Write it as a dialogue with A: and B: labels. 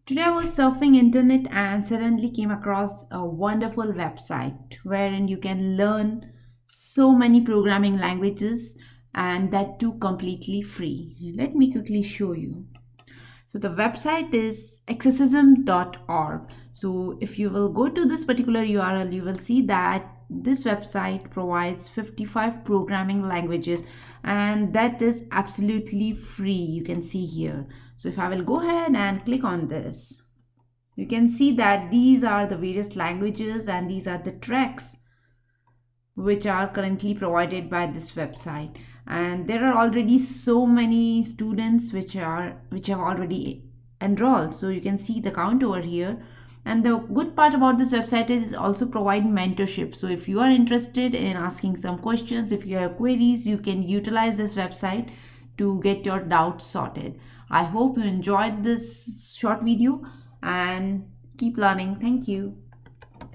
A: Today I was surfing internet and suddenly came across a wonderful website wherein you can learn so many programming languages and that too completely free. Let me quickly show you. So the website is accessism.org. So if you will go to this particular URL, you will see that this website provides 55 programming languages and that is absolutely free. You can see here. So if I will go ahead and click on this, you can see that these are the various languages and these are the tracks which are currently provided by this website, and there are already so many students which have already enrolled. So you can see the count over here. And the good part about this website is it also provide mentorship. So if you are interested in asking some questions, if you have queries, you can utilize this website to get your doubts sorted. I hope you enjoyed this short video and keep learning. Thank you.